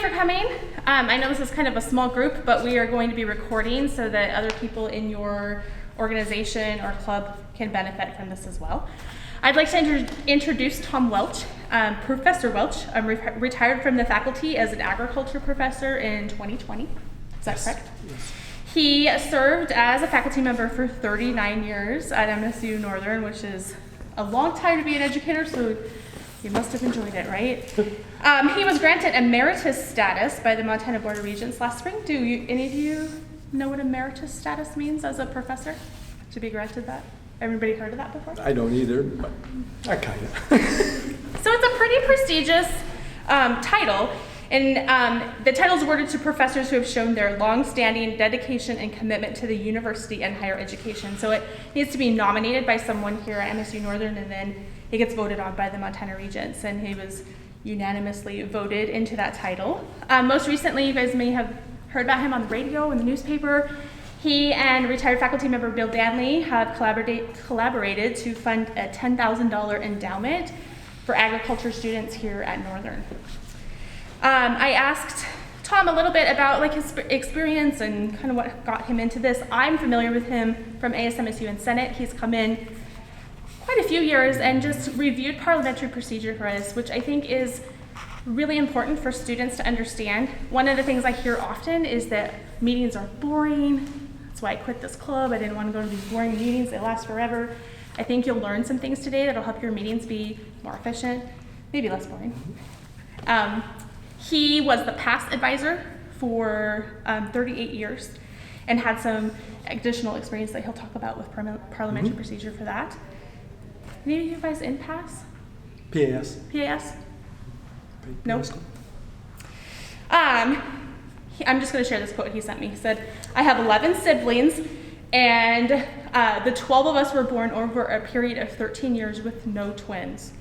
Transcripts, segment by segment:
for coming. I know this is kind of a small group, but we are going to be recording so that other people in your organization or club can benefit from this as well. I'd like to introduce Tom Welch. Professor Welch retired from the faculty as an agriculture professor in 2020. Is that correct? Yes. He served as a faculty member for 39 years at MSU-Northern, which is a long time to be an educator, so you must have enjoyed it, right? He was granted Emeritus status by the Montana Board of Regents last spring. Do any of you know what Emeritus status means as a professor? To be granted that? Everybody heard of that before? I don't either, but I kind of. So it's a pretty prestigious title. And the title is awarded to professors who have shown their long-standing dedication and commitment to the university and higher education. So it needs to be nominated by someone here at MSU-Northern, and then it gets voted on by the Montana Regents, and he was unanimously voted into that title. Most recently, you guys may have heard about him on the radio and the newspaper. He and retired faculty member Bill Danley have collaborated to fund a $10,000 endowment for agriculture students here at Northern. I asked Tom a little bit about his experience and kind of what got him into this. I'm familiar with him from ASMSUN Senate. He's come in quite a few years and just reviewed parliamentary procedure for us, which I think is really important for students to understand. One of the things I hear often is that meetings are boring. That's why I quit this club. I didn't want to go to these boring meetings. They last forever. I think you'll learn some things today that'll help your meetings be more efficient, maybe less boring. He was the past advisor for 38 years and had some additional experience that he'll talk about with parliamentary procedure for that. Any of you guys in PAS? PAS. PAS? Nope. I'm just going to share this quote he sent me. He said, "I have 11 siblings, and the 12 of us were born over a period of 13 years with no twins.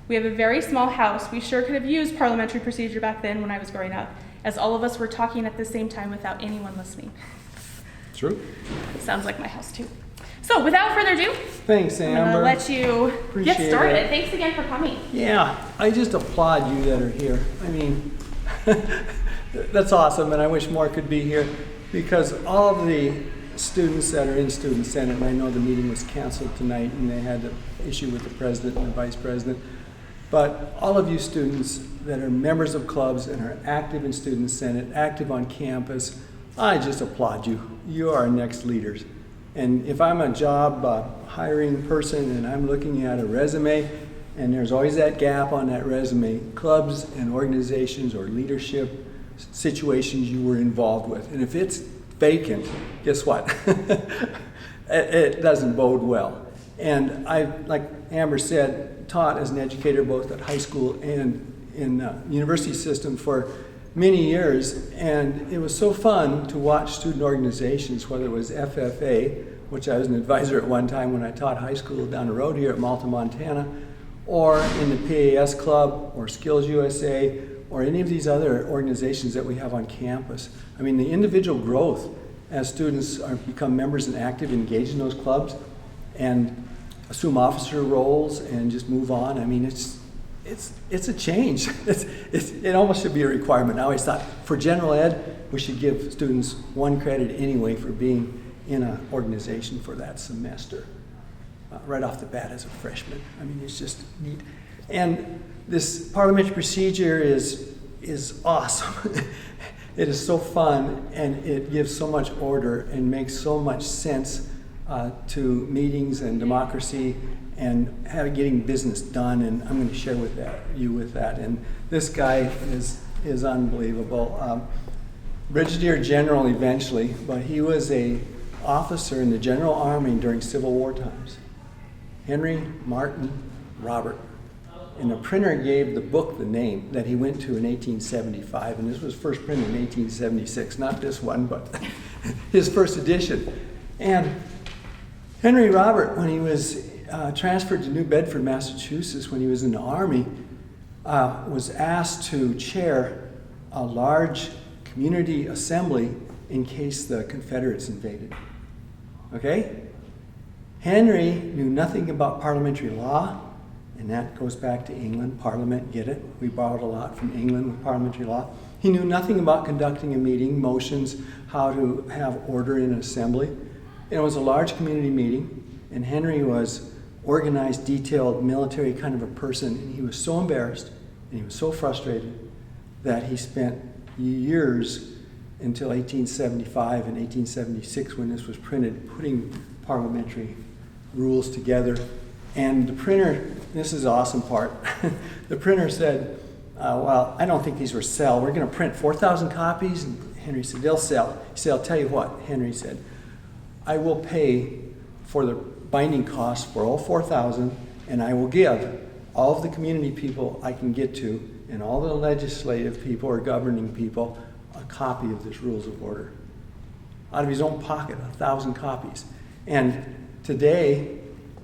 We have a very small house. We sure could have used parliamentary procedure back then when I was growing up, as all of us were talking at the same time without anyone listening." True. Sounds like my house too. So without further ado, Thanks, Amber. I'm going to let you Appreciate get started. it. Thanks again for coming. Yeah, I just applaud you that are here. I mean, that's awesome, and I wish more could be here, because all of the students that are in Student Senate, and I know the meeting was canceled tonight and they had the issue with the president and the vice president, but all of you students that are members of clubs and are active in Student Senate, active on campus, I just applaud you. You are our next leaders. And if I'm a job hiring person and I'm looking at a resume, and there's always that gap on that resume, clubs and organizations or leadership situations you were involved with. And if it's vacant, guess what? It doesn't bode well. And I, like Amber said, taught as an educator both at high school and in the university system for many years, and it was so fun to watch student organizations, whether it was FFA, which I was an advisor at one time when I taught high school down the road here at Malta, Montana, or in the PAS Club, or Skills USA, or any of these other organizations that we have on campus. I mean, the individual growth as students become members and active, engaged in those clubs, and assume officer roles and just move on. I mean, it's a change. It almost should be a requirement. I always thought for general ed, we should give students 1 credit anyway for being in an organization for that semester, right off the bat as a freshman. I mean, it's just neat. And this parliamentary procedure is awesome. It is so fun, and it gives so much order and makes so much sense to meetings and democracy and getting business done. And I'm going to share with you with that. And this guy is unbelievable. Brigadier General eventually, but he was a officer in the General Army during Civil War times. Henry Martin Robert. And the printer gave the book the name that he went to in 1875, and this was first printed in 1876, not this one, but his first edition. And Henry Robert, when he was transferred to New Bedford, Massachusetts, when he was in the Army, was asked to chair a large community assembly in case the Confederates invaded. Okay? Henry knew nothing about parliamentary law, and that goes back to England. Parliament, get it? We borrowed a lot from England with parliamentary law. He knew nothing about conducting a meeting, motions, how to have order in an assembly. And it was a large community meeting, and Henry was organized, detailed, military kind of a person, and he was so embarrassed and he was so frustrated that he spent years until 1875 and 1876 when this was printed, putting parliamentary rules together. And the printer, this is the awesome part, the printer said, well, I don't think these will sell. We're going to print 4,000 copies. And Henry said, they'll sell. He said, I'll tell you what, Henry said, I will pay for the binding costs for all 4,000, and I will give all of the community people I can get to and all the legislative people or governing people a copy of this Rules of Order. Out of his own pocket, 1,000 copies. And today,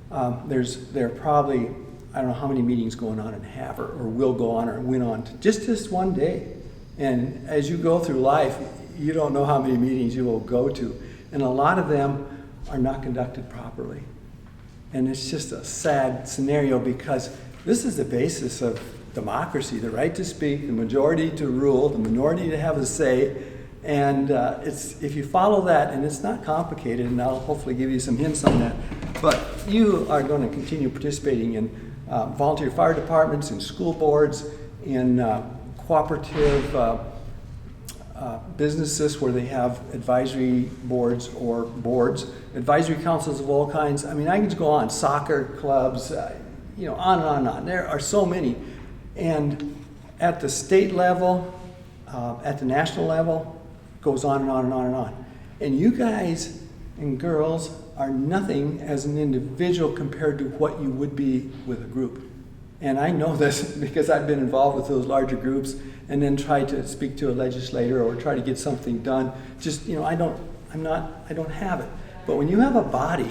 there are probably, I don't know how many meetings going on and have or will go on or went on to just this one day. And as you go through life, you don't know how many meetings you will go to. And a lot of them are not conducted properly. And it's just a sad scenario because this is the basis of democracy, the right to speak, the majority to rule, the minority to have a say. And if you follow that, and it's not complicated, and I'll hopefully give you some hints on that, but you are going to continue participating in volunteer fire departments, in school boards, in cooperative businesses where they have advisory boards or advisory councils of all kinds. I mean, I can just go on, soccer clubs, on and on and on. There are so many. And at the state level, at the national level, goes on and on and on and on. And you guys and girls are nothing as an individual compared to what you would be with a group. And I know this because I've been involved with those larger groups and then try to speak to a legislator or try to get something done. Just, I don't have it. But when you have a body,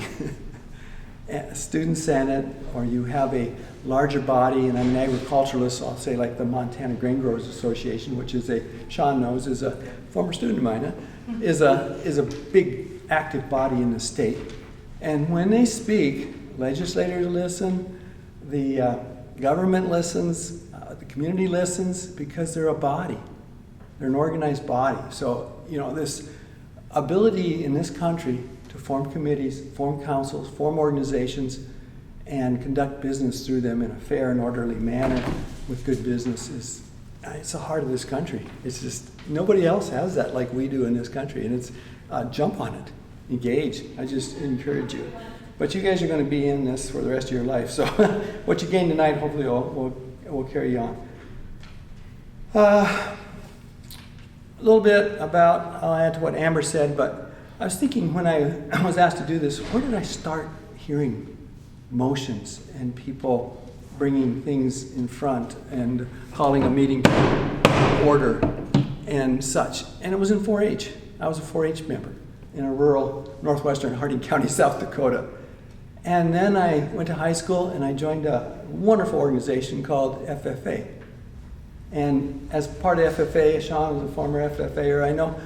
a student senate, or you have a larger body, and I'm an agriculturalist, so I'll say like the Montana Grain Growers Association, which is Sean knows, is a former student of mine, is a big active body in the state. And when they speak, legislators listen, the government listens, the community listens, because they're a body. They're an organized body. So, this ability in this country to form committees, form councils, form organizations, and conduct business through them in a fair and orderly manner with good business it's the heart of this country. It's just, nobody else has that like we do in this country. And it's, jump on it, engage. I just encourage you. But you guys are going to be in this for the rest of your life. So what you gain tonight hopefully will carry you on. A little bit about, I'll add to what Amber said, but I was thinking when I was asked to do this, where did I start hearing motions and people bringing things in front and calling a meeting to order and such? And it was in 4-H. I was a 4-H member in a rural northwestern Harding County, South Dakota. And then I went to high school and I joined a wonderful organization called FFA. And as part of FFA, Sean was a former FFAer, I know,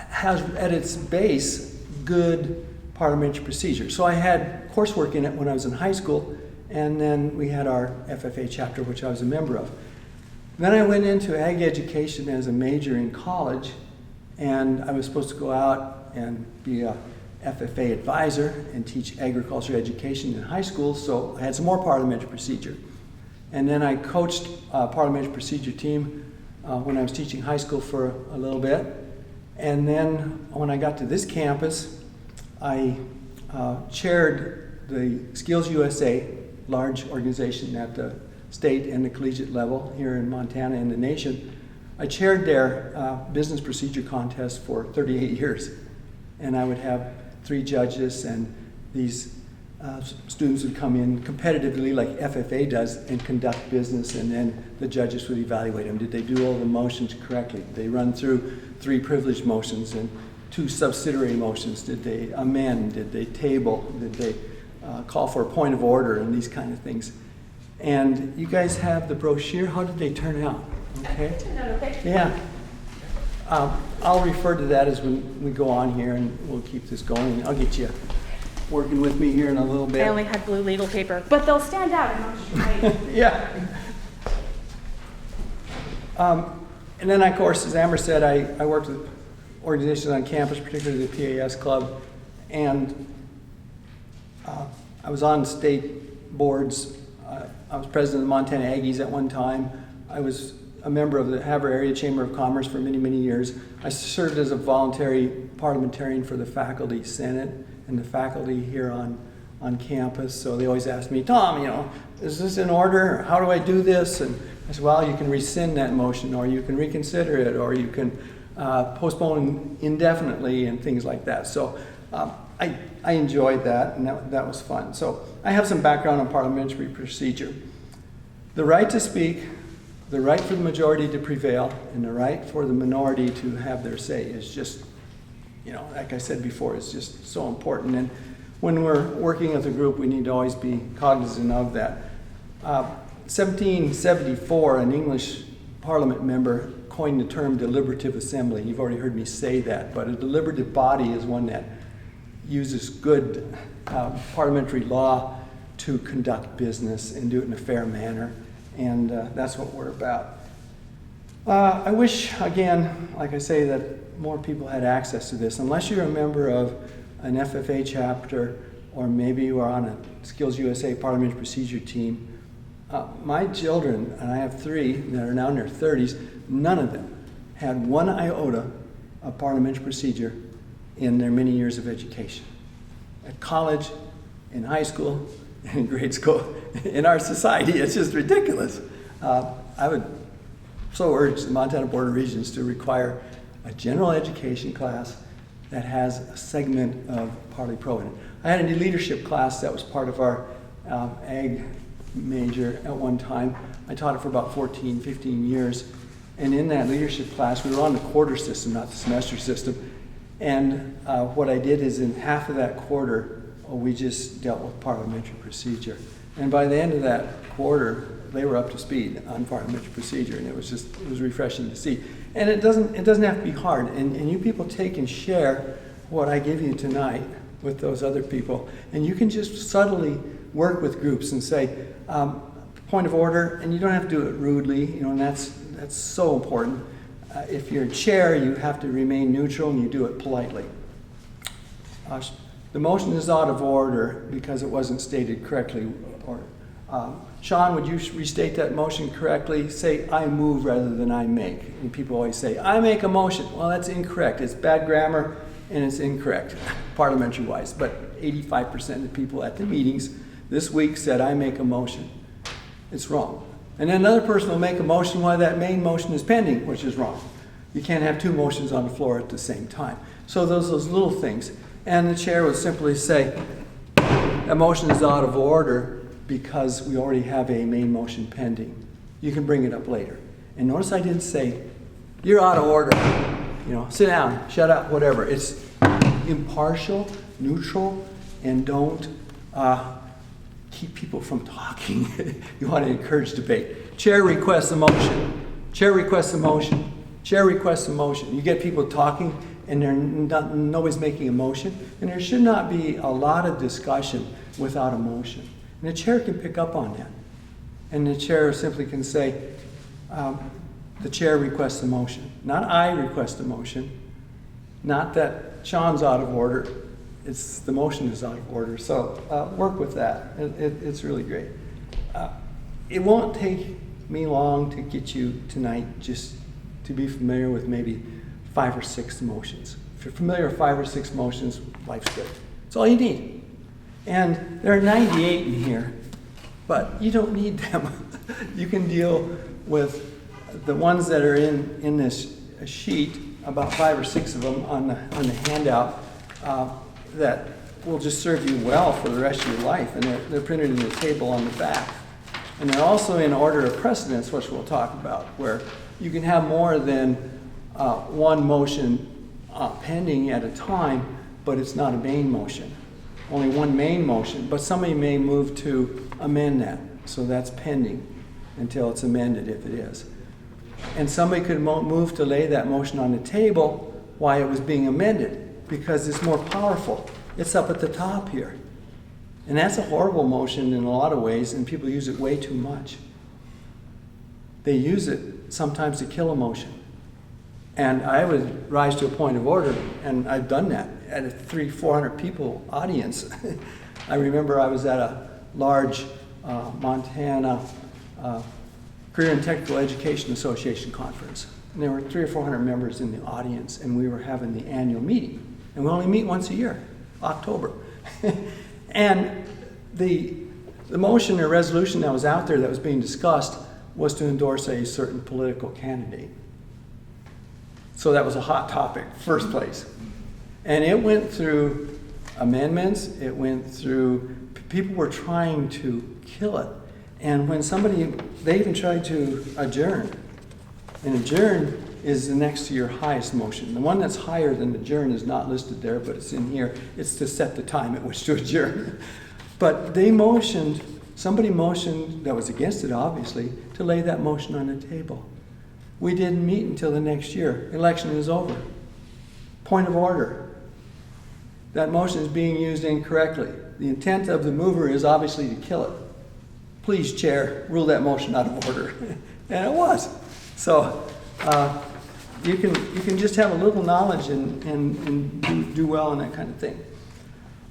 has at its base good parliamentary procedure. So I had coursework in it when I was in high school, and then we had our FFA chapter, which I was a member of. Then I went into ag education as a major in college, and I was supposed to go out and be a FFA advisor and teach agriculture education in high school, so I had some more parliamentary procedure. And then I coached a parliamentary procedure team when I was teaching high school for a little bit. And then when I got to this campus, I chaired the Skills USA, large organization at the state and the collegiate level here in Montana and the nation. I chaired their business procedure contest for 38 years. And I would have 3 judges, and these students would come in competitively like FFA does and conduct business, and then the judges would evaluate them. Did they do all the motions correctly? Did they run through 3 privileged motions and 2 subsidiary motions? Did they amend? Did they table? Did they call for a point of order and these kind of things? And you guys have the brochure. How did they turn out? Okay? Turned out okay. Yeah. I'll refer to that as we go on here, and we'll keep this going. I'll get you working with me here in a little bit. I only had blue legal paper, but they'll stand out and I'll just write. Yeah. And then, of course, as Amber said, I worked with organizations on campus, particularly the PAS Club, and I was on state boards. I was president of the Montana Aggies at one time. I was a member of the Havre Area Chamber of Commerce for many, many years. I served as a voluntary parliamentarian for the Faculty Senate and the faculty here on campus. So they always ask me, Tom, you know, is this in order? How do I do this? And I said, well, you can rescind that motion, or you can reconsider it, or you can postpone indefinitely and things like that. So I enjoyed that, and that was fun. So I have some background on parliamentary procedure. The right to speak, the right for the majority to prevail, and the right for the minority to have their say is just, you know, like I said before, it's just so important. And when we're working as a group, we need to always be cognizant of that. 1774, an English Parliament member coined the term Deliberative Assembly. You've already heard me say that, but a deliberative body is one that uses good parliamentary law to conduct business and do it in a fair manner, and that's what we're about. I wish, again, like I say, that more people had access to this. Unless you're a member of an FFA chapter, or maybe you are on a Skills USA Parliamentary Procedure team, my children, and I have 3 that are now in their 30s, none of them had one iota of parliamentary procedure in their many years of education. At college, in high school, in grade school, in our society, it's just ridiculous. I would so urge the Montana Board of Regents to require a general education class that has a segment of Parley Pro in it. I had a leadership class that was part of our ag major at one time. I taught it for about 14, 15 years. And in that leadership class, we were on the quarter system, not the semester system. And what I did is in half of that quarter, we just dealt with parliamentary procedure. And by the end of that quarter, they were up to speed on parliamentary procedure, and it was refreshing to see. And it doesn't have to be hard. And you people take and share what I give you tonight with those other people. And you can just subtly work with groups and say, point of order, and you don't have to do it rudely, you know, and that's so important. If you're chair, you have to remain neutral, and you do it politely. The motion is out of order because it wasn't stated correctly. Sean, would you restate that motion correctly? Say, I move rather than I make. And people always say, I make a motion. Well, that's incorrect. It's bad grammar, and it's incorrect, parliamentary-wise. But 85% of people at the meetings this week said, I make a motion. It's wrong. And then another person will make a motion while that main motion is pending, which is wrong. You can't have 2 motions on the floor at the same time. So those little things. And the chair would simply say, a motion is out of order because we already have a main motion pending. You can bring it up later. And notice I didn't say, you're out of order. You know, sit down, shut up, whatever. It's impartial, neutral, and don't keep people from talking. You want to encourage debate. Chair requests a motion. Chair requests a motion. Chair requests a motion. You get people talking and nobody's making a motion, and there should not be a lot of discussion without a motion. And the chair can pick up on that. And the chair simply can say, the chair requests a motion. Not I request a motion. Not that Sean's out of order. It's the motion is out of order. So work with that. It's really great. It won't take me long to get you tonight just to be familiar with maybe 5 or 6 motions. If you're familiar with 5 or 6 motions, life's good. That's all you need. And there are 98 in here, but you don't need them. You can deal with the ones that are in this sheet, about 5 or 6 of them on the handout, that will just serve you well for the rest of your life. And they're printed in the table on the back. And they're also in order of precedence, which we'll talk about, where you can have more than one motion pending at a time, but it's not a main motion. Only one main motion, but somebody may move to amend that. So that's pending until it's amended, if it is. And somebody could move to lay that motion on the table while it was being amended, because it's more powerful. It's up at the top here. And that's a horrible motion in a lot of ways, and people use it way too much. They use it sometimes to kill a motion. And I would rise to a point of order, and I've done that at a 300-400 people audience. I remember I was at a large Montana Career and Technical Education Association conference. And there were 300 or 400 members in the audience, and we were having the annual meeting. And we only meet once a year, October. And the motion or resolution that was out there that was being discussed was to endorse a certain political candidate. So that was a hot topic, first place. And it went through amendments, it went through, people were trying to kill it. And when they even tried to adjourn. And adjourn is the next to your highest motion. The one that's higher than adjourn is not listed there, but it's in here. It's to set the time at which to adjourn. But somebody motioned, that was against it obviously, to lay that motion on the table. We didn't meet until the next year. Election is over. Point of order. That motion is being used incorrectly. The intent of the mover is obviously to kill it. Please, Chair, rule that motion out of order. And it was. So you can just have a little knowledge and do well in that kind of thing.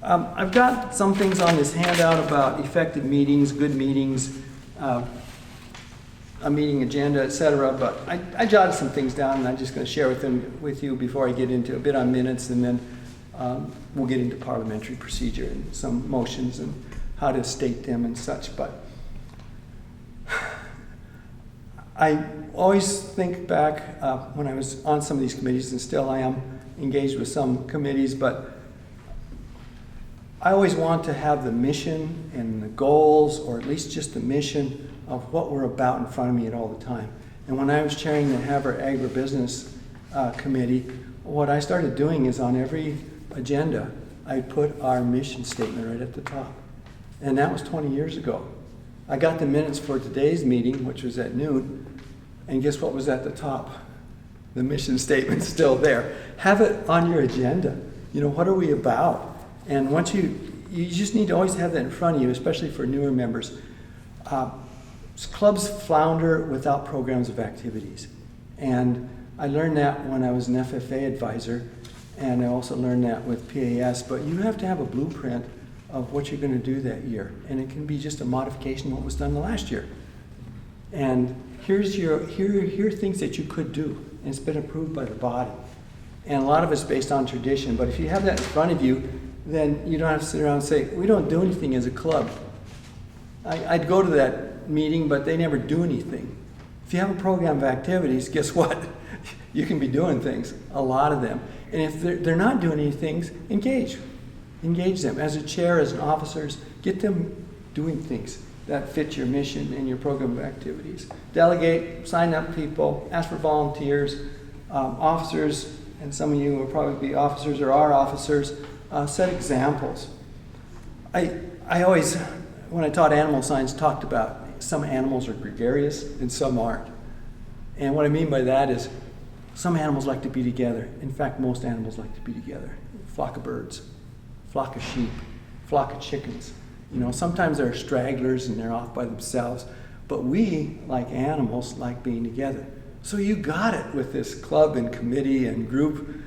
I've got some things on this handout about effective meetings, good meetings, a meeting agenda, etc. But I jotted some things down, and I'm just going to share with you before I get into a bit on minutes, and then we'll get into parliamentary procedure and some motions and how to state them and such. But I always think back when I was on some of these committees, and still I am engaged with some committees, but I always want to have the mission and the goals, or at least just the mission of what we're about in front of me at all the time. And when I was chairing the Havre Agribusiness Committee, what I started doing is on every agenda, I put our mission statement right at the top. And that was 20 years ago. I got the minutes for today's meeting, which was at noon, and guess what was at the top? The mission statement's still there. Have it on your agenda. You know, what are we about? And once you just need to always have that in front of you, especially for newer members. Clubs flounder without programs of activities. And I learned that when I was an FFA advisor, and I also learned that with PAS, but you have to have a blueprint of what you're going to do that year. And it can be just a modification of what was done the last year. And here are things that you could do, and it's been approved by the body. And a lot of it's based on tradition, but if you have that in front of you, then you don't have to sit around and say, we don't do anything as a club. I'd go to that meeting, but they never do anything. If you have a program of activities, guess what? You can be doing things, a lot of them. And if they're not doing any things, engage. Engage them. As a chair, as an officers, get them doing things that fit your mission and your program of activities. Delegate, sign up people, ask for volunteers, officers, and some of you will probably be officers or are officers, set examples. I always, when I taught animal science, talked about some animals are gregarious and some aren't. And what I mean by that is some animals like to be together. In fact, most animals like to be together. Flock of birds, flock of sheep, flock of chickens. You know, sometimes they're stragglers and they're off by themselves, but we, like animals, like being together. So you got it with this club and committee and group.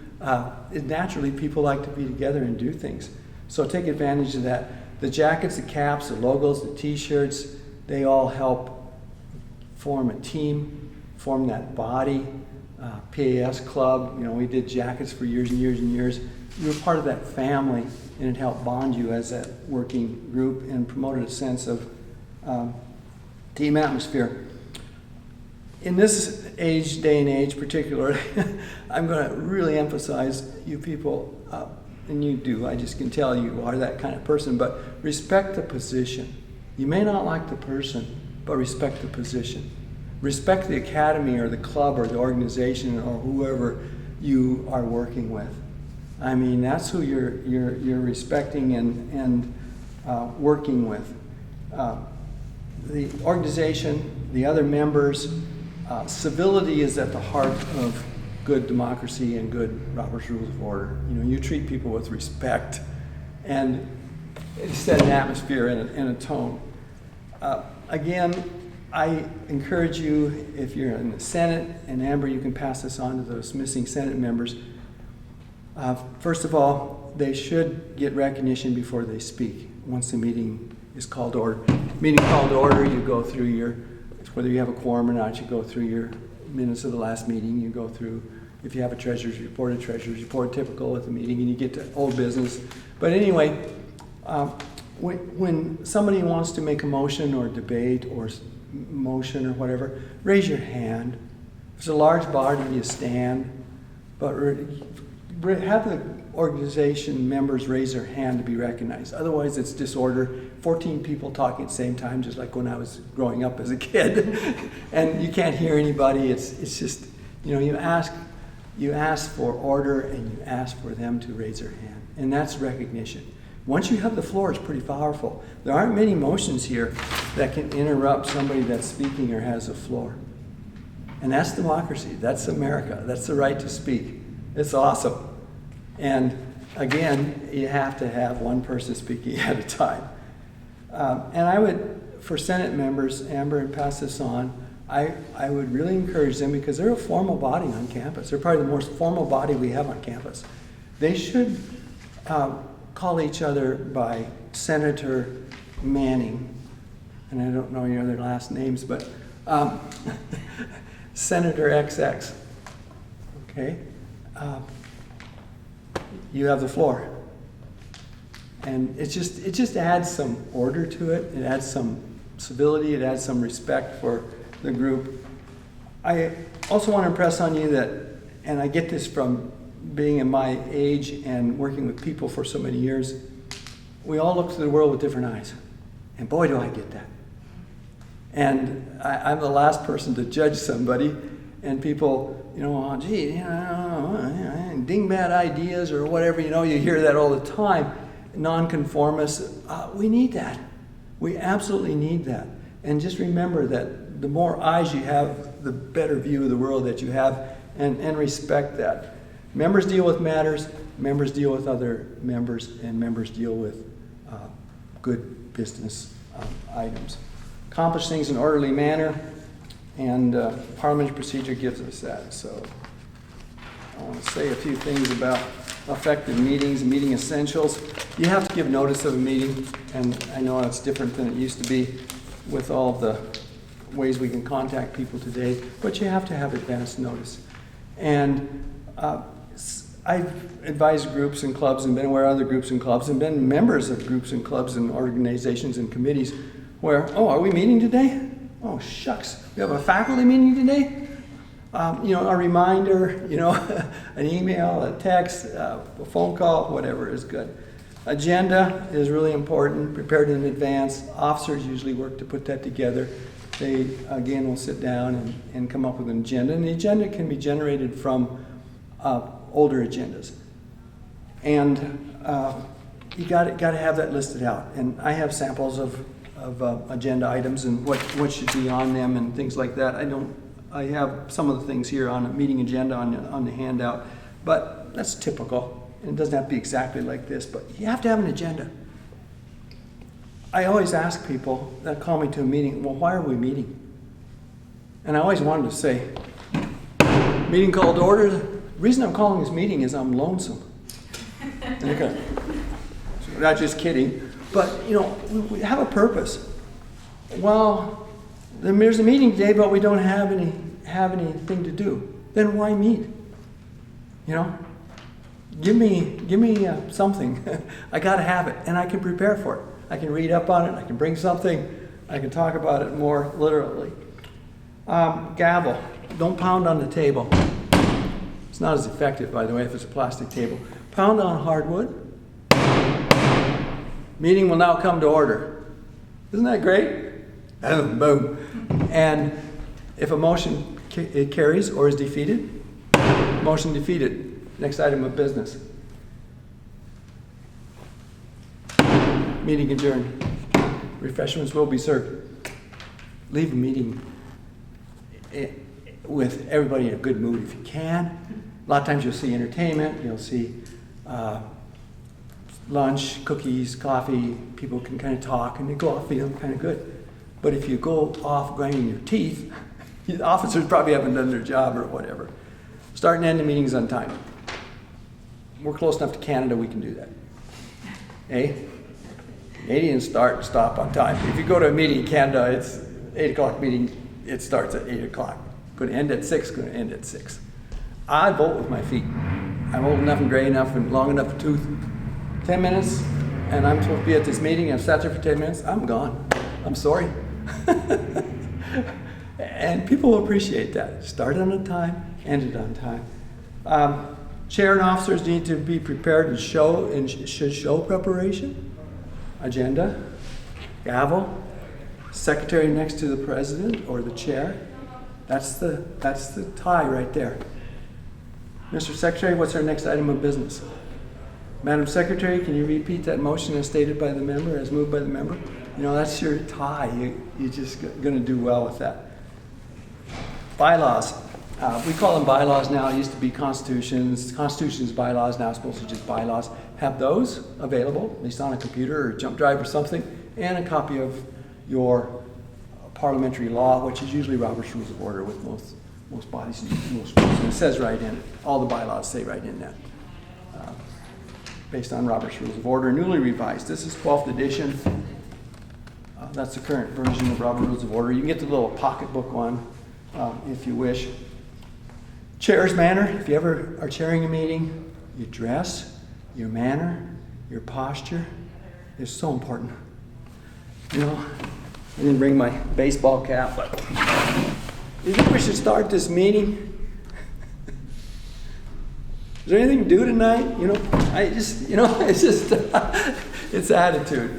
Naturally, people like to be together and do things. So take advantage of that. The jackets, the caps, the logos, the t-shirts, they all help form a team, form that body. PAS club, you know, we did jackets for years and years and years. You were part of that family, and it helped bond you as that working group and promoted a sense of team atmosphere. In this day and age particularly, I'm going to really emphasize you people, and you do, I just can tell you are that kind of person, but respect the position. You may not like the person, but respect the position. Respect the academy or the club or the organization or whoever you are working with. I mean, that's who you're respecting and working with. The organization, the other members, civility is at the heart of good democracy and good Robert's Rules of Order. You know, you treat people with respect and set an atmosphere and a tone. Again, I encourage you, if you're in the Senate, and Amber, you can pass this on to those missing Senate members. First of all, they should get recognition before they speak. Once the meeting is called to order. Meeting called to order, you go through your, whether you have a quorum or not, you go through your minutes of the last meeting. You go through, if you have a treasurer's report, typical at the meeting, and you get to old business. But anyway, when somebody wants to make a motion or debate or motion or whatever, raise your hand. If it's a large body, you stand. But have the organization members raise their hand to be recognized. Otherwise, it's disorder. 14 people talking at the same time, just like when I was growing up as a kid. And you can't hear anybody. It's just, you ask for order and you ask for them to raise their hand. And that's recognition. Once you have the floor, it's pretty powerful. There aren't many motions here that can interrupt somebody that's speaking or has the floor. And that's democracy. That's America. That's the right to speak. It's awesome. And again, you have to have one person speaking at a time. And I would, for Senate members, Amber, and pass this on, I would really encourage them, because they're a formal body on campus. They're probably the most formal body we have on campus. They should call each other by Senator Manning, and I don't know your other last names, but Senator XX, okay? You have the floor. And it just adds some order to it. It adds some civility. It adds some respect for the group. I also want to impress on you that, and I get this from being in my age and working with people for so many years, we all look to the world with different eyes. And boy, do I get that. And I'm the last person to judge somebody, and people, oh, gee, dingbat ideas or whatever, you hear that all the time. Nonconformists, we need that. We absolutely need that. And just remember that the more eyes you have, the better view of the world that you have, and respect that. Members deal with matters, members deal with other members, and members deal with good business items. Accomplish things in an orderly manner, and parliamentary procedure gives us that. So I want to say a few things about effective meetings and meeting essentials. You have to give notice of a meeting, and I know it's different than it used to be with all the ways we can contact people today, but you have to have advance notice. And I've advised groups and clubs and been aware of other groups and clubs and been members of groups and clubs and organizations and committees where, are we meeting today? Oh, shucks, we have a faculty meeting today? A reminder, an email, a text, a phone call, whatever is good. Agenda is really important, prepared in advance. Officers usually work to put that together. They, again, will sit down and come up with an agenda. And the agenda can be generated from older agendas. And you got to have that listed out. And I have samples of agenda items and what should be on them and things like that. I have some of the things here on a meeting agenda on the handout, but that's typical. And it doesn't have to be exactly like this, but you have to have an agenda. I always ask people that call me to a meeting, well, why are we meeting? And I always wanted to say, meeting called to order. The reason I'm calling this meeting is I'm lonesome. Okay. So not just kidding, but we have a purpose. Well, there's a meeting today, but we don't have anything to do. Then why meet? Give me something. I got to have it, and I can prepare for it. I can read up on it. I can bring something. I can talk about it more literally. Gavel. Don't pound on the table. It's not as effective, by the way, if it's a plastic table. Pound on hardwood. Meeting will now come to order. Isn't that great? Boom, boom. And if a motion carries or is defeated, motion defeated. Next item of business. Meeting adjourned. Refreshments will be served. Leave a meeting with everybody in a good mood if you can. A lot of times you'll see entertainment, you'll see lunch, cookies, coffee. People can kind of talk and they go off feeling kind of good. But if you go off grinding your teeth, the officers probably haven't done their job or whatever. Start and end the meetings on time. We're close enough to Canada, we can do that. Eh? Canadians start and stop on time. If you go to a meeting in Canada, it's 8 o'clock meeting, it starts at 8 o'clock. Going to end at 6, going to end at 6. I vote with my feet. I'm old enough and gray enough and long enough to tooth. 10 minutes, and I'm supposed to be at this meeting, I've sat there for 10 minutes, I'm gone. I'm sorry. And people will appreciate that. Start on time, end it on time. Chair and officers need to be prepared and should show preparation. Agenda, gavel, secretary next to the president or the chair. That's the tie right there. Mr. Secretary, what's our next item of business? Madam Secretary, can you repeat that motion as stated by the member, as moved by the member? You know, that's your tie. You're just going to do well with that. Bylaws. We call them bylaws now. It used to be constitutions. Constitutions, bylaws, now it's supposed to be just bylaws. Have those available, at least on a computer or jump drive or something, and a copy of your parliamentary law, which is usually Robert's Rules of Order with most bodies and most rules. And it says right in it, all the bylaws say right in that. Based on Robert's Rules of Order, newly revised. This is 12th edition. That's the current version of Robert's Rules of Order. You can get the little pocketbook one if you wish. Chair's manner. If you ever are chairing a meeting, your dress, your manner, your posture is so important. You know, I didn't bring my baseball cap, but you think we should start this meeting? Is there anything to do tonight? You know, it's just, it's attitude.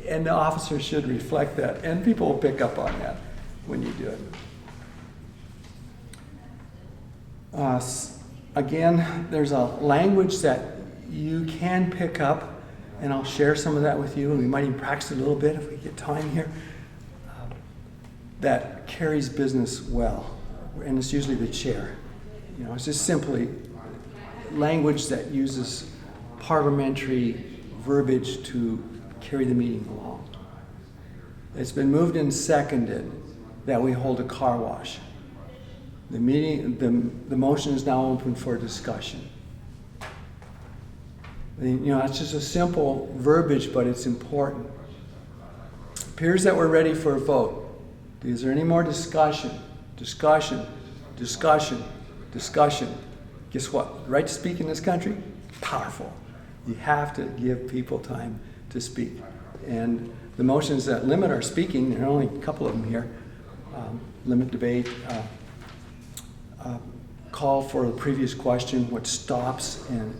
And the officers should reflect that, and people will pick up on that when you do it. Again, there's a language that you can pick up, and I'll share some of that with you, and we might even practice a little bit if we get time here, that carries business well, and it's usually the chair. You know, it's just simply language that uses parliamentary verbiage to carry the meeting along. It's been moved and seconded that we hold a car wash. The motion is now open for discussion. You know, it's just a simple verbiage, but it's important. It appears that we're ready for a vote. Is there any more discussion? Discussion. Guess what? The right to speak in this country? Powerful. You have to give people time to speak. And the motions that limit our speaking, there are only a couple of them here, limit debate, call for the previous question, what stops and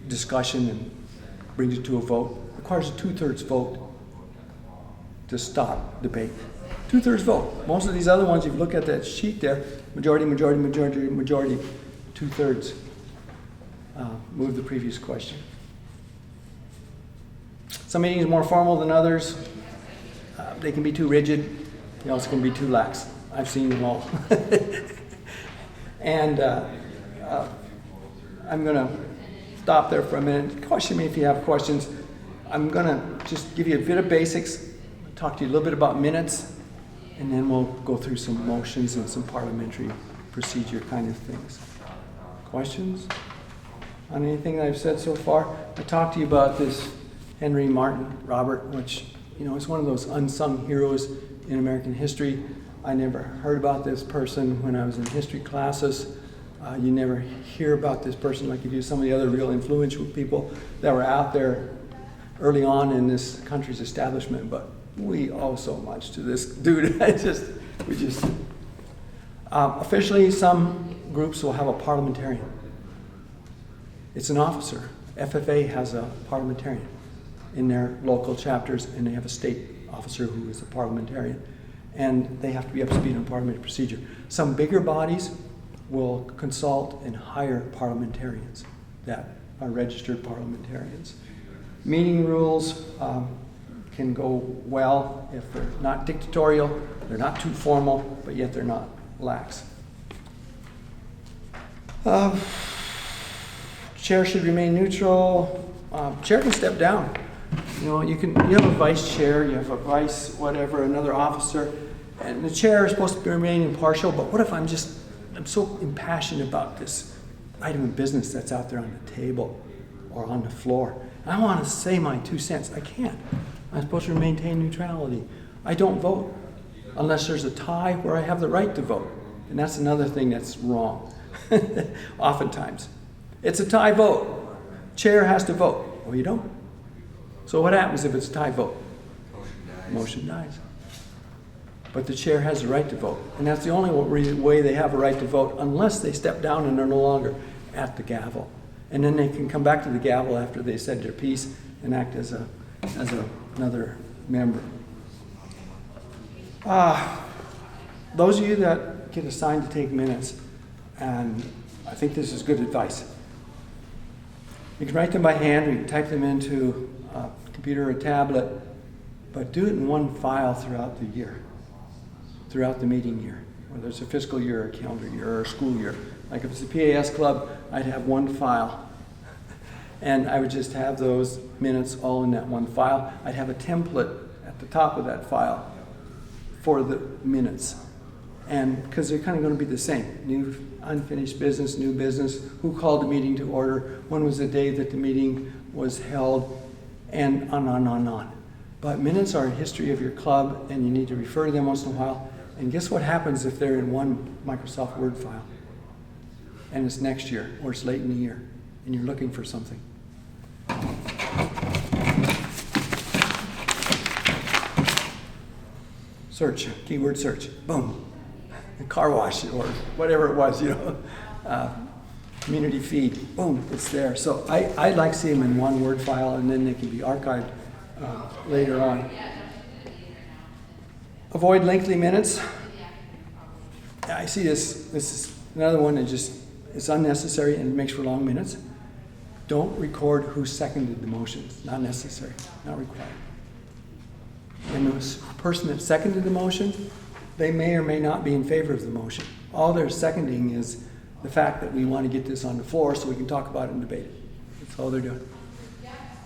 discussion and brings it to a vote, requires a 2/3 vote to stop debate. 2/3 vote. Most of these other ones, if you look at that sheet there, majority, 2/3 move the previous question. Some meetings are more formal than others. They can be too rigid. They also can be too lax. I've seen them all. And I'm going to stop there for a minute. Question me if you have questions. I'm going to just give you a bit of basics, talk to you a little bit about minutes, and then we'll go through some motions and some parliamentary procedure kind of things. Questions on anything that I've said so far? I talked to you about this Henry Martin Robert, which, you know, is one of those unsung heroes in American history. I never heard about this person when I was in history classes. You never hear about this person like you do some of the other real influential people that were out there early on in this country's establishment, but we owe so much to this dude. Officially, some groups will have a parliamentarian. It's an officer. FFA has a parliamentarian in their local chapters, and they have a state officer who is a parliamentarian. And they have to be up to speed on parliamentary procedure. Some bigger bodies will consult and hire parliamentarians that are registered parliamentarians. Meeting rules can go well if they're not dictatorial, they're not too formal, but yet they're not lax. Chair should remain neutral. Chair can step down. You know, you have a vice chair, you have a vice whatever, another officer, and the chair is supposed to remain impartial, but what if I'm so impassioned about this item of business that's out there on the table or on the floor. I want to say my 2 cents. I can't. I'm supposed to maintain neutrality. I don't vote unless there's a tie where I have the right to vote. And that's another thing that's wrong, oftentimes. It's a tie vote. Chair has to vote. Well, you don't. So what happens if it's a tie vote? Motion dies. But the chair has the right to vote. And that's the only way they have a right to vote, unless they step down and are no longer at the gavel. And then they can come back to the gavel after they said their piece and act as another member. Those of you that get assigned to take minutes, and I think this is good advice. You can write them by hand, or you can type them into a computer or a tablet, but do it in one file throughout the year, throughout the meeting year, whether it's a fiscal year, or a calendar year, or a school year. Like if it's a PAS club, I'd have one file, and I would just have those minutes all in that one file. I'd have a template at the top of that file for the minutes, and because they're kind of going to be the same. New unfinished business, new business, who called the meeting to order, when was the day that the meeting was held, and on. But minutes are a history of your club, and you need to refer to them once in a while. And guess what happens if they're in one Microsoft Word file? And it's next year, or it's late in the year, and you're looking for something. Search, keyword search, boom. Car wash, or whatever it was, community feed, boom, it's there. So I like to see them in one Word file, and then they can be archived later on. Avoid lengthy minutes. I see this is another one that just is unnecessary and makes for long minutes. Don't record who seconded the motion. Not necessary, not required. And the person that seconded the motion, they may or may not be in favor of the motion. All they're seconding is the fact that we want to get this on the floor so we can talk about it and debate it. That's all they're doing.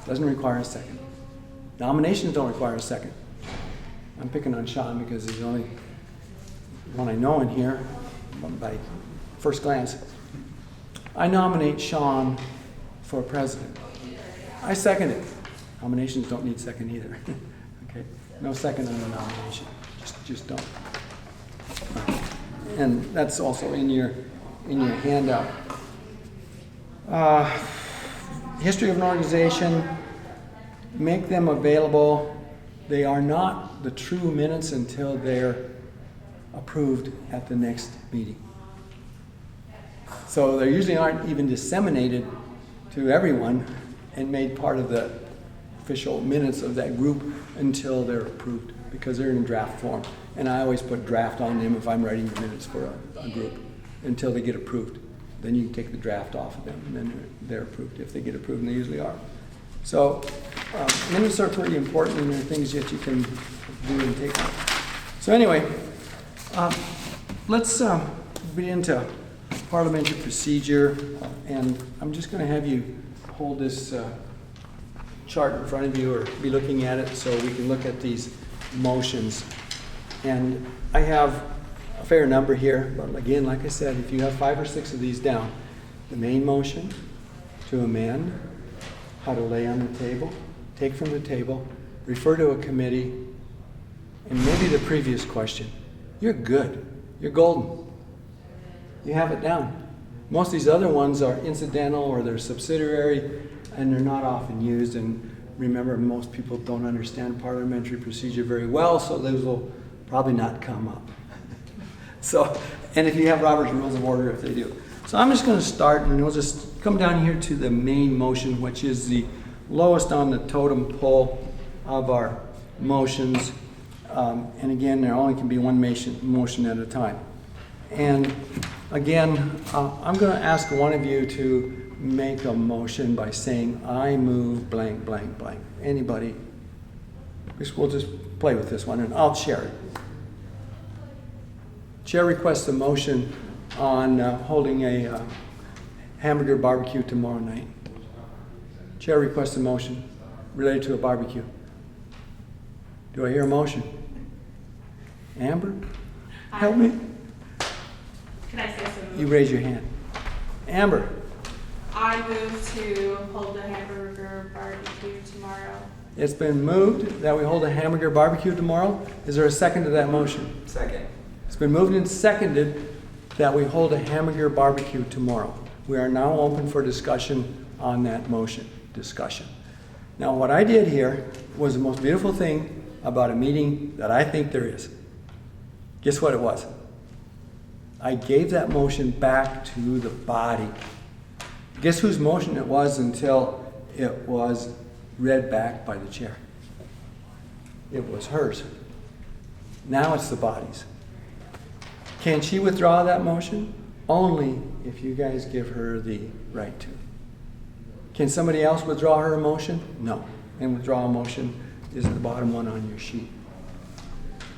Doesn't require a second. Nominations don't require a second. I'm picking on Sean because he's the only one I know in here by first glance. I nominate Sean for president. I second it. Nominations don't need second either. Okay, no second on a nomination. Just don't. And that's also in your handout. History of an organization. Make them available. They are not the true minutes until they're approved at the next meeting. So they usually aren't even disseminated to everyone and made part of the official minutes of that group until they're approved, because they're in draft form. And I always put draft on them if I'm writing the minutes for a group until they get approved. Then you can take the draft off of them, and then they're approved if they get approved, and they usually are. So minutes are pretty important, and they're things that you can do and take on. So anyway, let's get into parliamentary procedure, and I'm just going to have you hold this chart in front of you, or be looking at it, so we can look at these motions. And I have a fair number here, but again, like I said, if you have 5 or 6 of these down, the main motion, to amend, how to lay on the table, take from the table, refer to a committee, and maybe the previous question, you're good. You're golden. You have it down. Most of these other ones are incidental, or they're subsidiary, and they're not often used. And remember, most people don't understand parliamentary procedure very well, so those will probably not come up. So, and if you have Robert's Rules of Order, if they do. So I'm just going to start, and we'll just come down here to the main motion, which is the lowest on the totem pole of our motions. And again, there only can be one motion at a time. And again, I'm going to ask one of you to make a motion by saying, I move blank, blank, blank. Anybody? We'll just play with this one, and I'll share it. Chair requests a motion on holding a hamburger barbecue tomorrow night. Chair requests a motion. related to a barbecue? Do I hear a motion? Amber? Help me? Can I say something? You raise your hand. Amber? I move to hold a hamburger barbecue tomorrow. It's been moved that we hold a hamburger barbecue tomorrow. Is there a second to that motion? Second. It's been moved and seconded that we hold a hamburger barbecue tomorrow. We are now open for discussion on that motion. Discussion. Now, what I did here was the most beautiful thing about a meeting that I think there is. Guess what it was? I gave that motion back to the body. Guess whose motion it was until it was read back by the chair? It was hers. Now it's the body's. Can she withdraw that motion? Only if you guys give her the right to. Can somebody else withdraw her motion? No. And withdraw a motion is the bottom one on your sheet.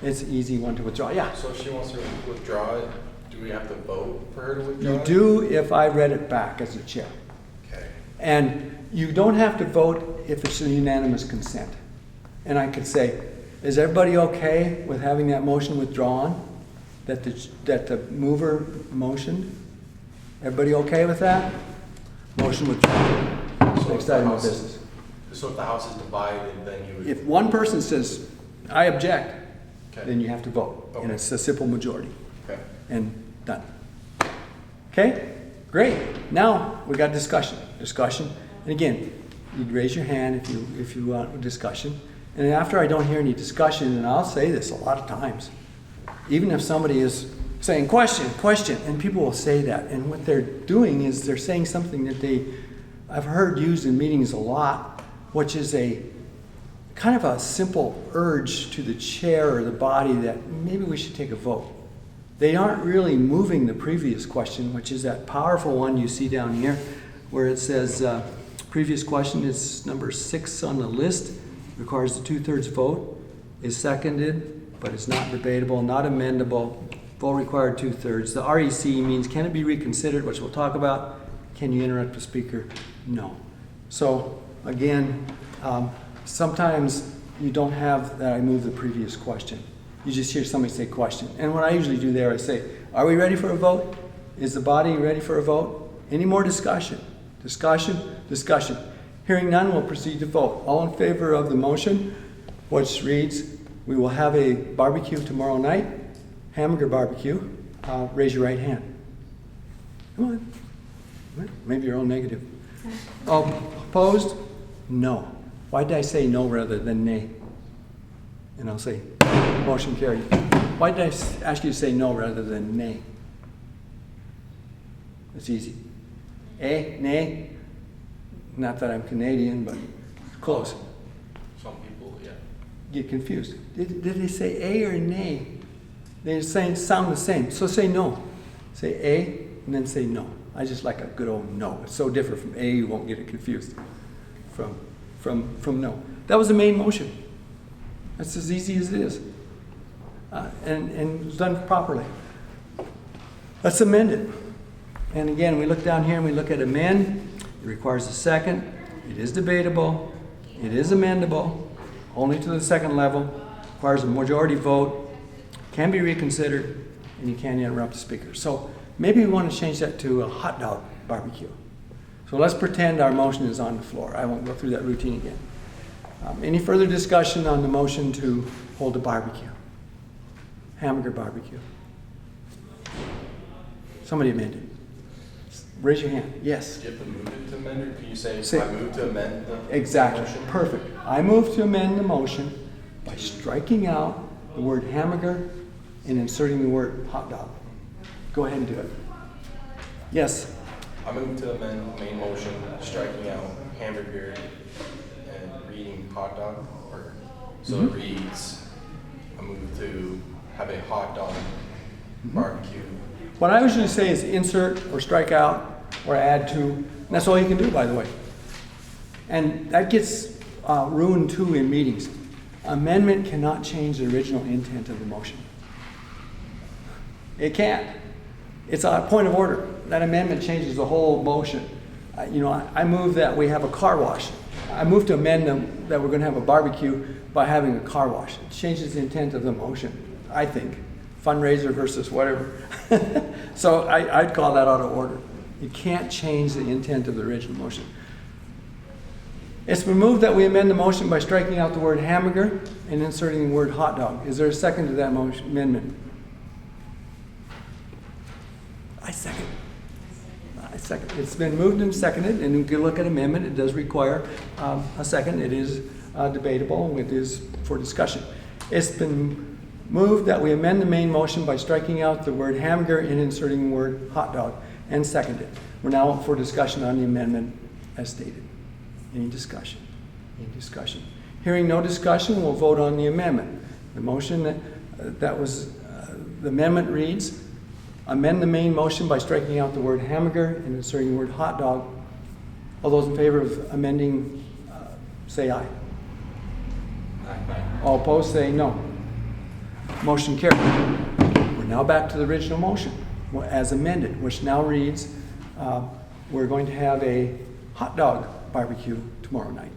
It's an easy one to withdraw. Yeah. So if she wants to withdraw it, do we have to vote for her to withdraw You it? do if I read it back as a chair. Okay. And you don't have to vote if it's a unanimous consent. And I could say, is everybody okay with having that motion withdrawn? That the mover motioned? Everybody okay with that? Motion withdrawn. Next item of business. So if the house is divided, then you would... If one person says, I object, Okay. then you have to vote. And Okay. it's a simple majority. Okay. And done. Okay? Great. Now we got discussion. Discussion. And again, you'd raise your hand if you want discussion. And after I don't hear any discussion, and I'll say this a lot of times, even if somebody is saying question, and people will say that, and what they're doing is they're saying something that I've heard used in meetings a lot, which is a kind of a simple urge to the chair or the body that maybe we should take a vote. They aren't really moving the previous question, which is that powerful one you see down here, where it says, previous question is number 6 on the list, requires a 2/3 vote, is seconded, but it's not debatable, not amendable, vote required 2/3. The REC means, can it be reconsidered, which we'll talk about? Can you interrupt the speaker? No. So, again, sometimes you don't have that I move the previous question. You just hear somebody say question. And what I usually do there, I say, are we ready for a vote? Is the body ready for a vote? Any more discussion? Discussion? Discussion. Hearing none, we'll proceed to vote. All in favor of the motion, which reads, we will have a barbecue tomorrow night, hamburger barbecue. Raise your right hand. Come on. Maybe you're all negative. Opposed? No. Why did I say no rather than nay? And I'll say, motion carried. Why did I ask you to say no rather than nay? It's easy. Nay? Not that I'm Canadian, but close. Some people, yeah. Get confused. Did they say A or nay? They're saying sound the same. So say no. Say A and then say no. I just like a good old no. It's so different from A, you won't get it confused from no. That was the main motion. That's as easy as it is. And it was done properly. Let's amend it. And again, we look down here and we look at amend. It requires a second. It is debatable. It is amendable. Only to the second level. Requires a majority vote. Can be reconsidered. And you can't interrupt the speaker. So maybe we want to change that to a hot dog barbecue. So let's pretend our motion is on the floor. I won't go through that routine again. Any further discussion on the motion to hold a barbecue? Hamburger barbecue. Somebody amended. Raise your hand. Yes. Do you have to move it to amend, or can you say, Say- I move to amend the Exactly. motion? Perfect. I move to amend the motion by striking out the word hamburger and inserting the word hot dog. Go ahead and do it. Yes. I move to amend the main motion, striking out hamburger and reading hot dog. Or, so it reads, I move to have a hot dog barbecue. What I usually say is insert or strike out or add to. And that's all you can do, by the way. And that gets ruined too in meetings. Amendment cannot change the original intent of the motion. It can't. It's a point of order. That amendment changes the whole motion. I move that we have a car wash. I move to amend them that we're going to have a barbecue by having a car wash. It changes the intent of the motion, I think. Fundraiser versus whatever. So I'd call that out of order. You can't change the intent of the original motion. It's been moved that we amend the motion by striking out the word hamburger and inserting the word hot dog. Is there a second to that motion amendment? I second. It's been moved and seconded, and you can look at amendment. It does require a second. It is debatable. It is for discussion. It's been moved that we amend the main motion by striking out the word hamburger and inserting the word hot dog, and seconded. We're now for discussion on the amendment as stated. Any discussion? Any discussion? Hearing no discussion, we'll vote on the amendment. The motion the amendment reads, amend the main motion by striking out the word hamburger and inserting the word hot dog. All those in favor of amending, say aye. Aye. All opposed, say no. Motion carried. We're now back to the original motion as amended, which now reads, we're going to have a hot dog barbecue tomorrow night.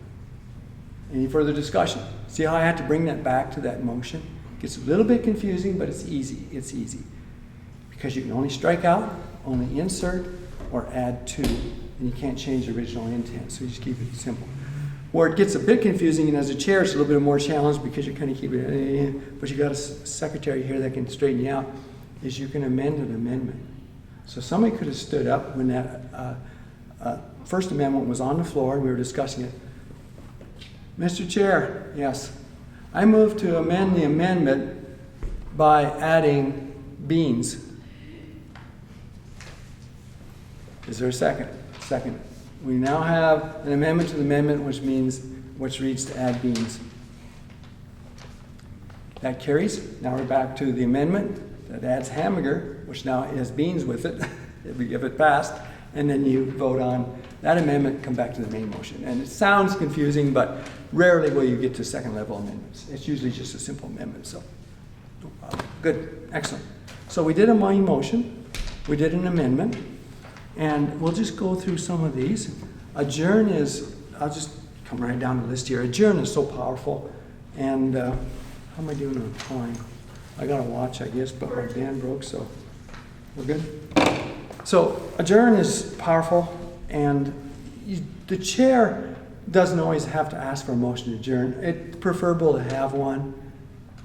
Any further discussion? See how I had to bring that back to that motion? It gets a little bit confusing, but it's easy. It's easy. Because you can only strike out, only insert, or add to, and you can't change the original intent, so you just keep it simple. Where it gets a bit confusing, and as a chair, it's a little bit more challenge because you kind of keep it, but you got a secretary here that can straighten you out, is you can amend an amendment. So somebody could have stood up when that first amendment was on the floor and we were discussing it. Mr. Chair, yes, I move to amend the amendment by adding beans. Is there a second? Second. We now have an amendment to the amendment, which reads to add beans. That carries. Now we're back to the amendment that adds hamburger, which now has beans with it, if it passed, and then you vote on that amendment, come back to the main motion. And it sounds confusing, but rarely will you get to second level amendments. It's usually just a simple amendment, so good, excellent. So we did a main motion, we did an amendment, and we'll just go through some of these. Adjourn is, I'll just come right down the list here. Adjourn is so powerful, and how am I doing on time? I got a watch, I guess, but my band broke, so we're good. So adjourn is powerful, and the chair doesn't always have to ask for a motion to adjourn. It's preferable to have one,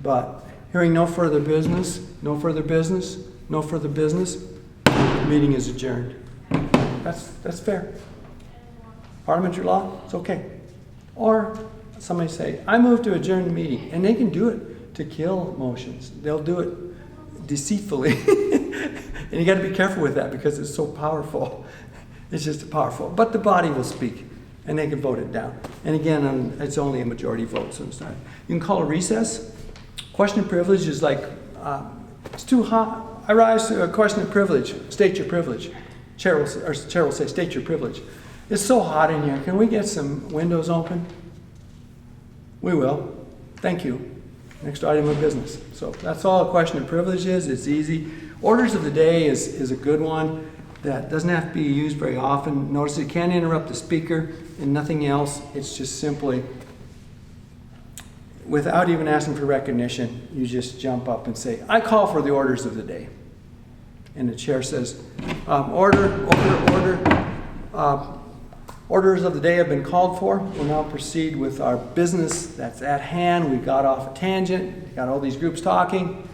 but hearing no further business, no further business, no further business, the meeting is adjourned. That's fair. Parliamentary law, it's okay. Or somebody say, I move to adjourn the meeting, and they can do it to kill motions. They'll do it deceitfully. And you got to be careful with that because it's so powerful. It's just powerful. But the body will speak, and they can vote it down. And again, it's only a majority vote, so it's not. You can call a recess. Question of privilege is like, it's too hot. I rise to a question of privilege. State your privilege. Chair will say, state your privilege. It's so hot in here. Can we get some windows open? We will. Thank you. Next item of business. So that's all a question of privilege is. It's easy. Orders of the day is a good one that doesn't have to be used very often. Notice it can't interrupt the speaker and nothing else. It's just simply, without even asking for recognition, you just jump up and say, I call for the orders of the day. And the chair says, order. Orders of the day have been called for. We'll now proceed with our business that's at hand. We got off a tangent. We got all these groups talking.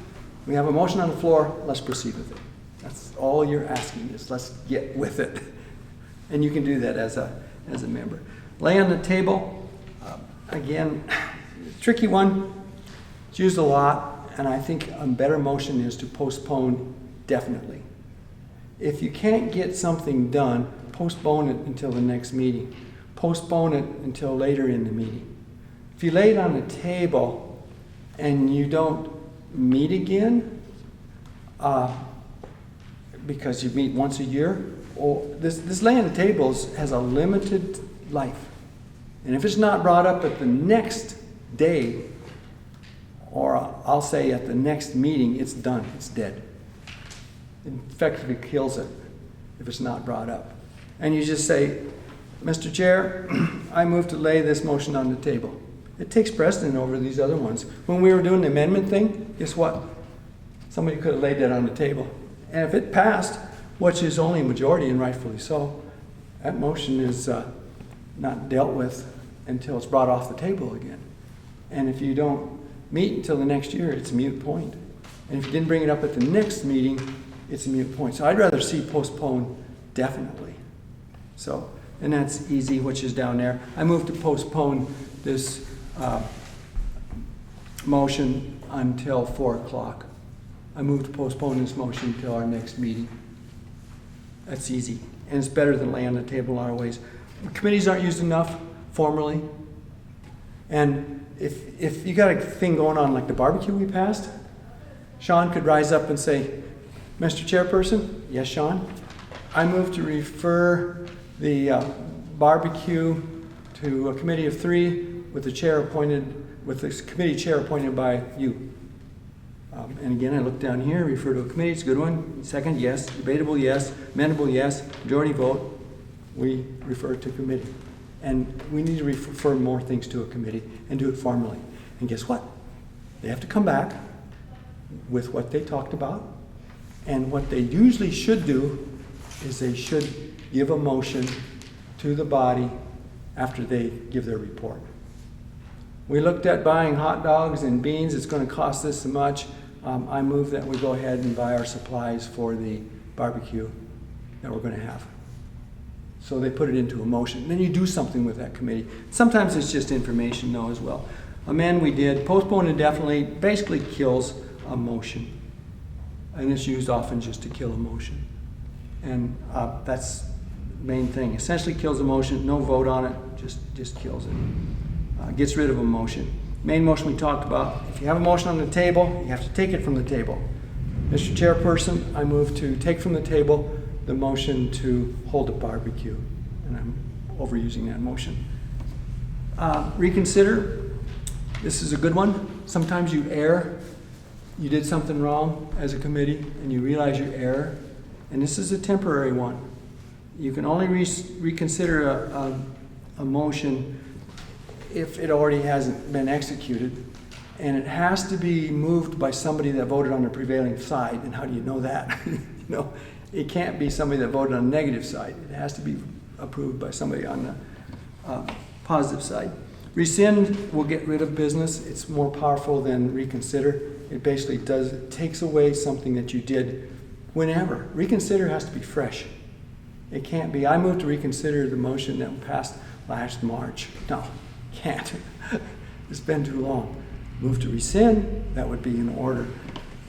We have a motion on the floor. Let's proceed with it. That's all you're asking is let's get with it. And you can do that as a member. Lay on the table. Again, tricky one. It's used a lot. And I think a better motion is to postpone definitely. If you can't get something done, postpone it until the next meeting. Postpone it until later in the meeting. If you lay it on the table and you don't meet again, because you meet once a year, or this lay on the table has a limited life. And if it's not brought up at the next day, or I'll say at the next meeting, it's done, it's dead. It effectively kills it if it's not brought up. And you just say, Mr. Chair, I move to lay this motion on the table. It takes precedent over these other ones. When we were doing the amendment thing, guess what? Somebody could have laid that on the table. And if it passed, which is only a majority and rightfully so, that motion is not dealt with until it's brought off the table again. And if you don't meet until the next year, it's a moot point. And if you didn't bring it up at the next meeting, it's a moot point. So I'd rather see postpone definitely. So, and that's easy, which is down there. I move to postpone this motion until 4 o'clock. I move to postpone this motion until our next meeting. That's easy. And it's better than laying on the table in a lot of ways. Committees aren't used enough formally. And if you got a thing going on like the barbecue we passed, Sean could rise up and say, Mr. Chairperson, yes, Sean, I move to refer the barbecue to a committee of 3 with the chair appointed, with the committee chair appointed by you. And again, I look down here, refer to a committee, it's a good one. Second, yes. Debatable, yes. Amendable, yes. Majority vote, we refer to committee. And we need to refer more things to a committee and do it formally. And guess what? They have to come back with what they talked about. And what they usually should do is they should give a motion to the body after they give their report. We looked at buying hot dogs and beans. It's going to cost this so much. I move that we go ahead and buy our supplies for the barbecue that we're going to have. So they put it into a motion. Then you do something with that committee. Sometimes it's just information, though, as well. Amend we did. Postpone indefinitely basically kills a motion. And it's used often just to kill a motion. And that's the main thing. Essentially kills a motion. No vote on it. Just kills it. Gets rid of a motion. Main motion we talked about. If you have a motion on the table, you have to take it from the table. Mr. Chairperson, I move to take from the table the motion to hold a barbecue. And I'm overusing that motion. Reconsider. This is a good one. Sometimes you err. You did something wrong as a committee and you realize your error. And this is a temporary one. You can only reconsider a motion if it already hasn't been executed. And it has to be moved by somebody that voted on the prevailing side. And how do you know that? It can't be somebody that voted on the negative side. It has to be approved by somebody on the positive side. Rescind will get rid of business. It's more powerful than reconsider. It basically takes away something that you did whenever. Reconsider has to be fresh. It can't be, I move to reconsider the motion that passed last March. No, can't. It's been too long. Move to rescind, that would be in order.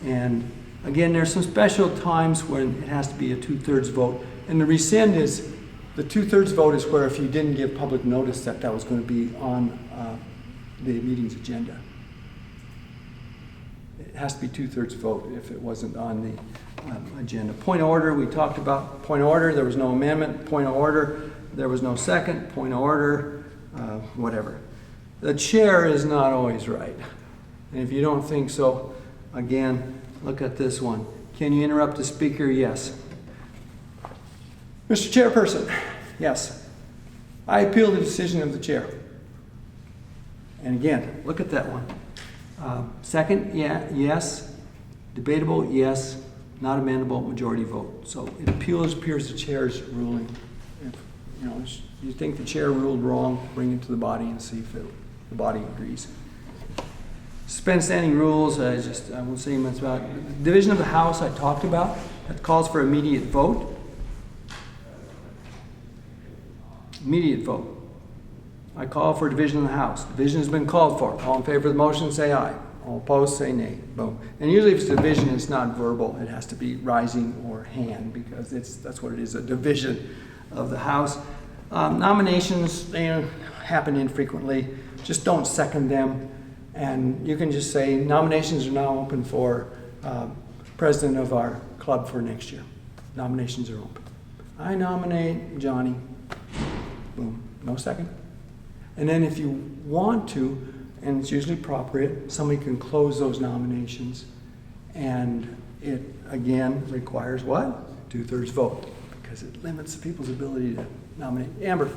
And again, there's some special times when it has to be a 2/3 vote. And the rescind is, the 2/3 vote is where if you didn't give public notice that was going to be on the meeting's agenda. It has to be 2/3 vote if it wasn't on the agenda. Point of order, we talked about point of order. There was no amendment. Point of order, there was no second. Point of order, whatever. The chair is not always right. And if you don't think so, again, look at this one. Can you interrupt the speaker? Yes. Mr. Chairperson, yes. I appeal the decision of the chair. And again, look at that one. Second, yes. Debatable, yes. Not amendable, majority vote. So it appears the chair's ruling. If you think the chair ruled wrong, bring it to the body and see if the body agrees. Suspend standing rules, I won't say much about. Division of the House I talked about. That calls for immediate vote. Immediate vote. I call for division of the House. Division has been called for. All in favor of the motion, say aye. All opposed, say nay. Boom. And usually if it's division, it's not verbal. It has to be rising or hand because that's what it is, a division of the House. Nominations, they happen infrequently. Just don't second them. And you can just say nominations are now open for president of our club for next year. Nominations are open. I nominate Johnny. Boom. No second. And then if you want to, and it's usually appropriate, somebody can close those nominations. And it, again, requires what? 2/3 vote. because it limits people's ability to nominate. Amber?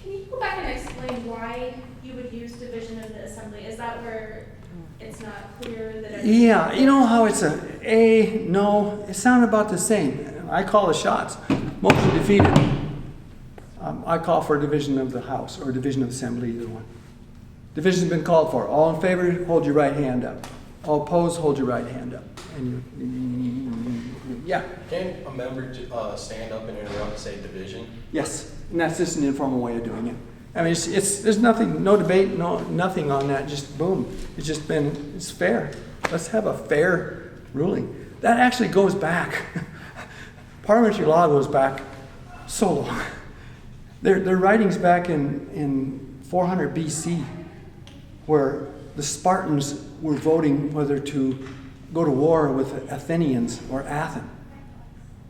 Can you go back and explain why you would use division of the assembly? Is that where it's not clear that? Yeah, you know how it's a, no, it sounded about the same. I call the shots. Motion defeated. I call for a division of the House or division of Assembly, either one. Division's been called for. All in favor, hold your right hand up. All opposed, hold your right hand up. And yeah. Can a member stand up and interrupt and say division? Yes, and that's just an informal way of doing it. I mean, there's nothing, no debate, nothing on that. Just boom. It's fair. Let's have a fair ruling. That actually goes back. Parliamentary law goes back so long. Their writings back in 400 BC, where the Spartans were voting whether to go to war with Athenians or Athens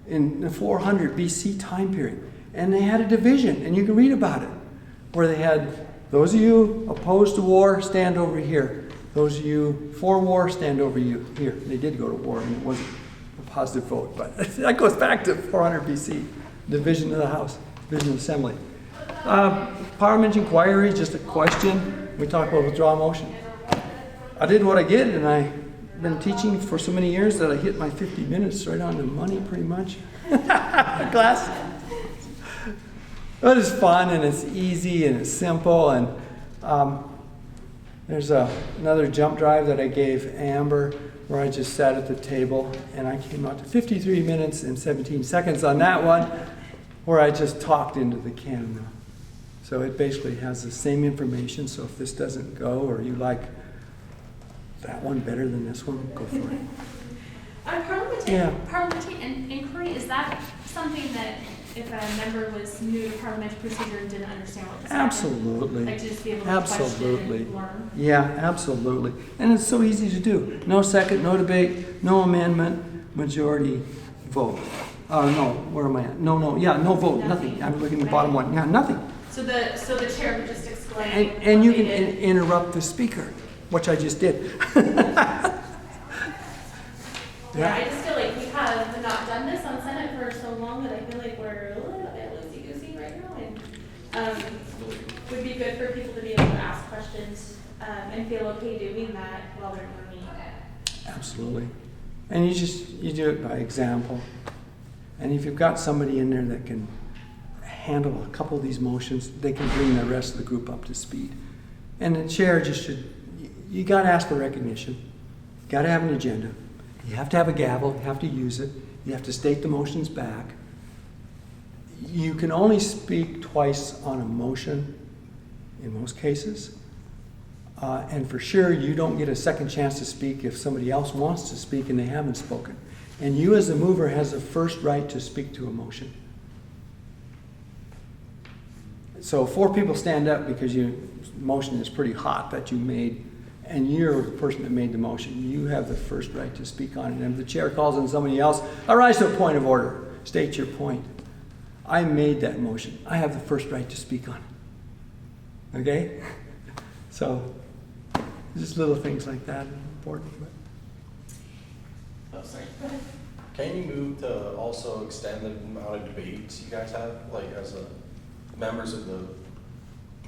in the 400 BC time period. And they had a division, and you can read about it, where they had those of you opposed to war, stand over here. Those of you for war, stand over you here. They did go to war, and it wasn't a positive vote, but that goes back to 400 BC, division of the House, division of the Assembly. Parliamentary inquiry, just a question. We talked about withdrawal motion. I did what I did, and I've been teaching for so many years that I hit my 50 minutes right on the money, pretty much. Class. But it's fun, and it's easy, and it's simple, and there's another jump drive that I gave Amber, where I just sat at the table, and I came out to 53 minutes and 17 seconds on that one, where I just talked into the camera. So it basically has the same information, so if this doesn't go, or you like that one better than this one, go for it. Parliamentary inquiry, is that something that if a member was new to parliamentary procedure and didn't understand what was Absolutely. like to just be able to question and learn? Yeah, absolutely. And it's so easy to do. No second, no debate, no amendment, majority vote. No, where am I at? No vote, nothing. I'm looking at the bottom one. Yeah, nothing. So the chair would just explain. And you can interrupt the speaker, which I just did. Yeah, I just feel like we have not done this on Senate for so long that I feel like we're a little bit loosey-goosey right now, and would be good for people to be able to ask questions and feel okay doing that while they're learning. Absolutely. And you do it by example. And if you've got somebody in there that can handle a couple of these motions, they can bring the rest of the group up to speed. And the chair you got to ask for recognition. You got to have an agenda. You have to have a gavel. You have to use it. You have to state the motions back. You can only speak twice on a motion in most cases. And for sure, you don't get a second chance to speak if somebody else wants to speak and they haven't spoken. And you as the mover has the first right to speak to a motion. So 4 people stand up because your motion is pretty hot that you made, and you're the person that made the motion. You have the first right to speak on it. And if the chair calls on somebody else, arise to a point of order. State your point. I made that motion. I have the first right to speak on it. Okay? So, just little things like that are important. Oh, sorry. Can you move to also extend the amount of debates you guys have, like as members of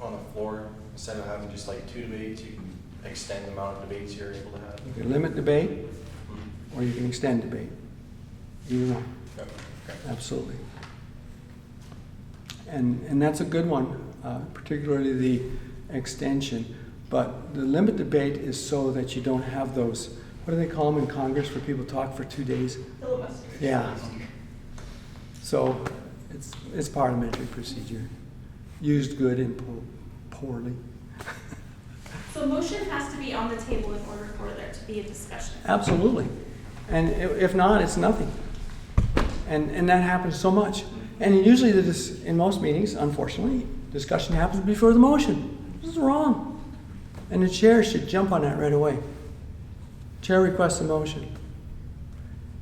on the floor, instead of having just like 2 debates, you can extend the amount of debates you're able to have? You can limit debate, or you can extend debate. Either one. Okay. Absolutely. And that's a good one, particularly the extension. But the limit debate is so that you don't have those, what do they call them in Congress where people talk for 2 days? Filibusters. Yeah. So it's parliamentary procedure. Used good and poorly. So a motion has to be on the table in order for there to be a discussion. Absolutely. And if not, it's nothing. And that happens so much. And usually in most meetings, unfortunately, discussion happens before the motion. This is wrong. And the chair should jump on that right away. Chair requests a motion.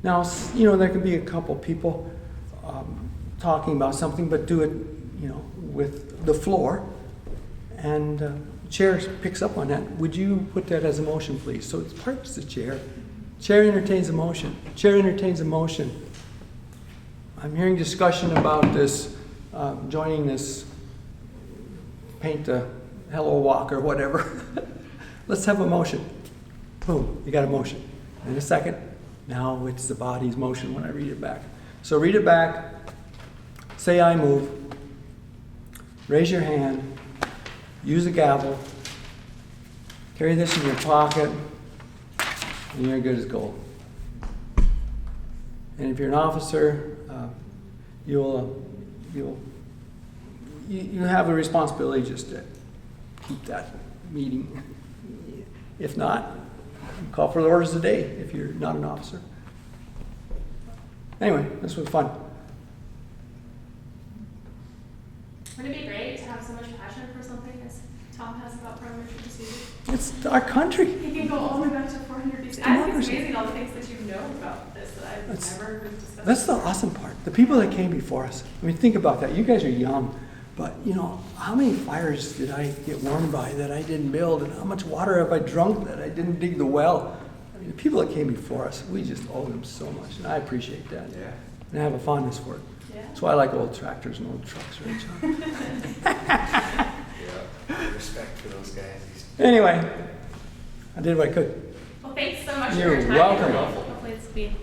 Now, there can be a couple people talking about something, but do it, with the floor. And chair picks up on that. Would you put that as a motion, please? So it's parts the chair. Chair entertains a motion. Chair entertains a motion. I'm hearing discussion about this, joining this paint the hello walk or whatever. Let's have a motion. Boom, you got a motion. In a second, now it's the body's motion when I read it back. So read it back, say I move, raise your hand, use the gavel, carry this in your pocket, and you're good as gold. And if you're an officer, you have a responsibility just to keep that meeting. If not, call for the orders of the day if you're not an officer. Anyway, this was fun. Wouldn't it be great to have so much passion for something as Tom has about parliamentary procedure? It's our country. You can go all the way back to 400 BC. I think it's amazing all the things that you know about this that I've never heard discussed. That's the awesome part. The people that came before us. I mean, think about that. You guys are young, but you know, how many fires did I get warmed by that I didn't build, and how much water have I drunk that I didn't dig the well? I mean, the people that came before us, we just owe them so much, and I appreciate that. Yeah. And I have a fondness for it. Yeah. That's why I like old tractors and old trucks, right, John? Yeah. Respect for those guys. Anyway, I did what I could. Well, thanks so much You're for your time. welcome. Hopefully it's been